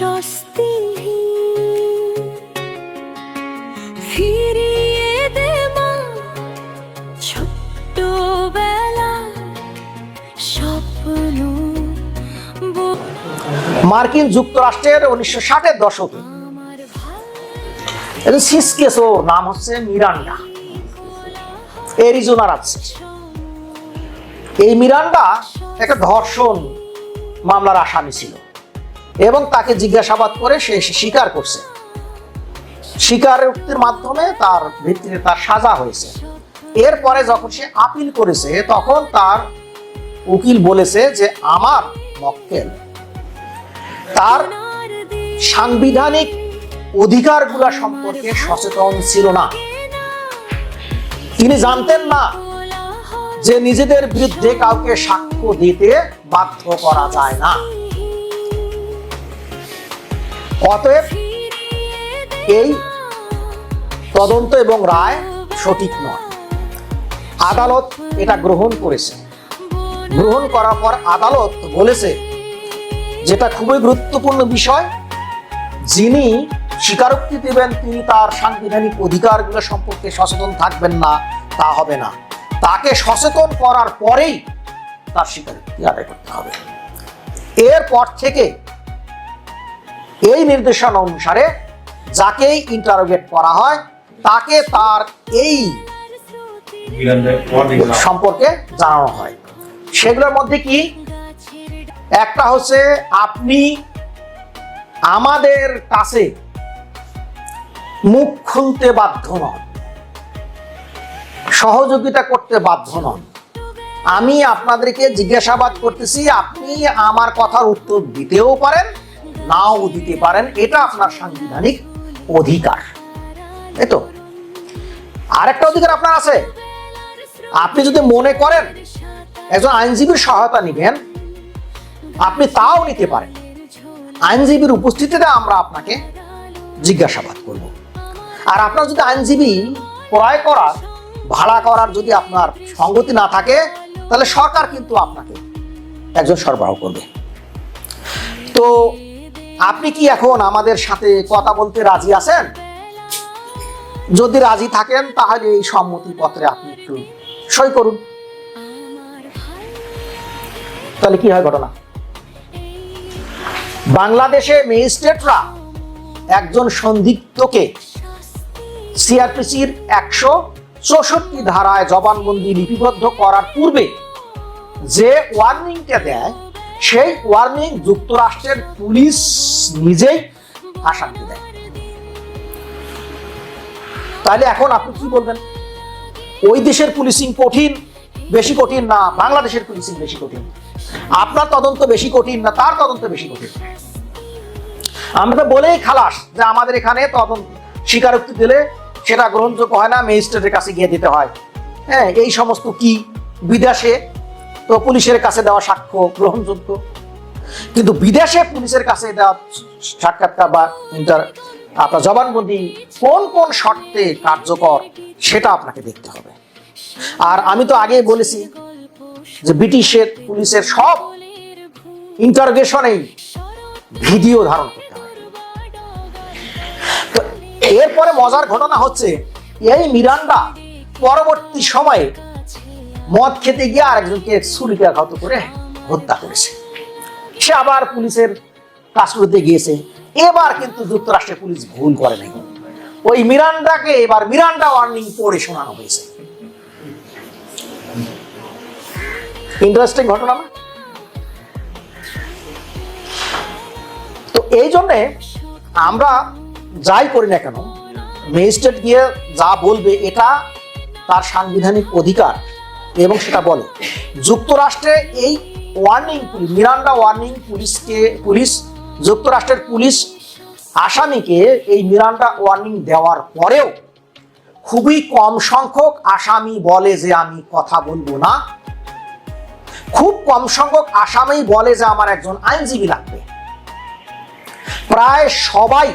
স্বস্তি ফিরিয়ে দে মা ছোট্টবেলা স্বপ্ন। মার্কিন যুক্তরাষ্ট্রের 1960-এর দশকে সিসকেসোর নাম হচ্ছে মিরান্ডা, অ্যারিজোনা রাজ্যে। এই মিরান্ডা একটা ধর্ষণ মামলার আসামি ছিল এবং তাকে জিজ্ঞাসাবাদ করে সে স্বীকার করছে। স্বীকারোক্তির মাধ্যমে তার ভিত্তিতে তার সাজা হয়েছে। এরপরে যখন সে আপিল করেছে তখন তার উকিল বলেছে যে আমার মক্কেল তার সাংবিধানিক অধিকারগুলো সম্পর্কে সচেতন ছিল না। তিনি জানতেন না যে নিজেদের বিরুদ্ধে কাউকে সাক্ষ্য দিতে বাধ্য করা যায় না। অতএব এই তদন্ত এবং রায় সঠিক নয়। আদালত এটা গ্রহণ করেছে। গ্রহণ করার পর আদালত বলেছে যেটা খুবই গুরুত্বপূর্ণ বিষয়, যিনি স্বীকারোক্তি দেবেন তিনি তার সাংবিধানিক অধিকারগুলো সম্পর্কে সচেতন থাকবেন না, তা হবে না। তাকে সচেতন করার পরেই তার স্বীকারোক্তি আদায় করতে হবে। এরপর থেকে এই নির্দেশনা অনুসারে যাকেই ইন্টারোগেট করা হয় তাকে তার এই সম্পর্কে জানানো হয়। সেগুলোর মধ্যে কি একটা হচ্ছে, আপনি আমাদের কাছে মুখ খুলতে বাধ্য নন, সহযোগিতা করতে বাধ্য নন। আমি আপনাদেরকে জিজ্ঞাসাবাদ করতেছি, আপনি আমার কথার উত্তর দিতেও পারেন নাও দিতে পারেন, এটা আপনার সাংবিধানিক অধিকার। এই তো আরেকটা অধিকার আপনার আছে, আপনি যদি মনে করেন একজন আইনজীবীর সহায়তা নেবেন আপনি তাও নিতে পারেন। আইনজীবীর উপস্থিতিতে আমরা আপনাকে জিজ্ঞাসাবাদ করব। আর আপনার যদি আইনজীবী ক্রয় করার ভাড়া করার যদি আপনার সঙ্গতি না থাকে তাহলে সরকার কিন্তু আপনাকে একজন সরবরাহ করবে। তো আপনি কি এখন আমাদের সাথে কথা বলতে রাজি আছেন? যদি রাজি থাকেন তাহলে এই সম্মতি পত্রে আপনি একটু সই করুন। তাহলে কি হয় ঘটনা? বাংলাদেশে ম্যাজিস্ট্রেটরা একজন সন্দিগ্ধকে সিআরপিসির 164 ধারায় জবানবন্দি লিপিবদ্ধ করার পূর্বে যে ওয়ার্নিংটা দেয় সেই ওয়ার্নিং যুক্তরাষ্ট্রের পুলিশ নিজেই আসামি দেয়। তাহলে এখন আপনি কি বলবেন? ওই দেশের পুলিশিং কঠিন, বেশি কঠিন না বাংলাদেশের পুলিশিং বেশি কঠিন? আপনার তদন্ত বেশি কঠিন না তার তদন্ত বেশি কঠিন? আমরা তো বলেই খালাস যে আমাদের এখানে তদন্ত স্বীকারোক্তি দিলে সেটা গ্রহণযোগ্য হয় না, ম্যাজিস্ট্রেটের কাছে গিয়ে দিতে হয়। হ্যাঁ, এই সমস্ত কি বিদেশে তো পুলিশের কাছে দেওয়া সাক্ষ্য গ্রহণযোগ্য, কিন্তু বিদেশে পুলিশের কাছে দেওয়া সাক্ষাৎকার বা আপনার জবানবন্দি কোন কোন শর্তে কার্যকর সেটা আপনাকে দেখতে হবে। আর আমি তো আগেই বলেছি যে ব্রিটিশের পুলিশের সব ইন্টারোগেশনেই ভিডিও ধারণ করতে হয়। তো এরপরে মজার ঘটনা হচ্ছে, এই মিরান্ডা পরবর্তী সময়ে মদ খেতে গিয়ে আরেকজনকে ছুরিতে আঘাত করে হত্যা করেছে। সে আবার পুলিশের কাস্টডিতে গিয়েছে। এবার কিন্তু যুক্তরাষ্ট্রের পুলিশ ভুল করে নাই, ওই মিরান্ডাকে এবার মিরান্ডা ওয়ার্নিং পড়ে শোনানো হয়েছে। ইন্টারেস্টিং ঘটনা না? তো এই জন্যে আমরা যাই করি না কেন, ম্যাজিস্ট্রেট গিয়ে যা বলবে এটা তার সাংবিধানিক অধিকার এবং সেটা বলে। যুক্তরাষ্ট্রে এই ওয়ার্নিং মিরান্ডা ওয়ার্নিং পুলিশ যুক্তরাষ্ট্রের পুলিশ আসামিকে এই মিরান্ডা ওয়ার্নিং দেওয়ার পরেও খুবই কম সংখ্যক আসামি বলে যে আমি কথা বলবো না। খুব কম সংখ্যক আসামি বলে যে আমার একজন আইনজীবী লাগবে। প্রায় সবাই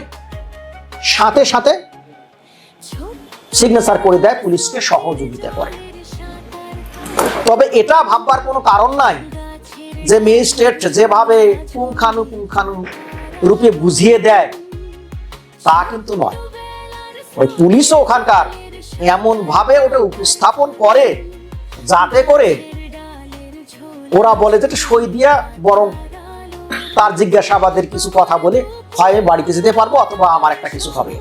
সাথে সাথে সিগনেচার করে দেয়, পুলিশকে সহযোগিতা করে। তবে এটা ভাববার কোনো কারণ নাই যে ম্যাজিস্ট্রেট যেভাবে পুঙ্খানুপুঙ্খানু রূপে বুঝিয়ে দেয় তা কিন্তু নয়। ওই পুলিশও ওখানকার এমন ভাবে ওটা উপস্থাপন করে যাতে করে ওরা বলে যে সই দিয়া বরং তার জিজ্ঞাসাবাদের কিছু কথা বলে হয় আমি বাড়িতে যেতে পারবো অথবা আমার একটা কিছু হবে।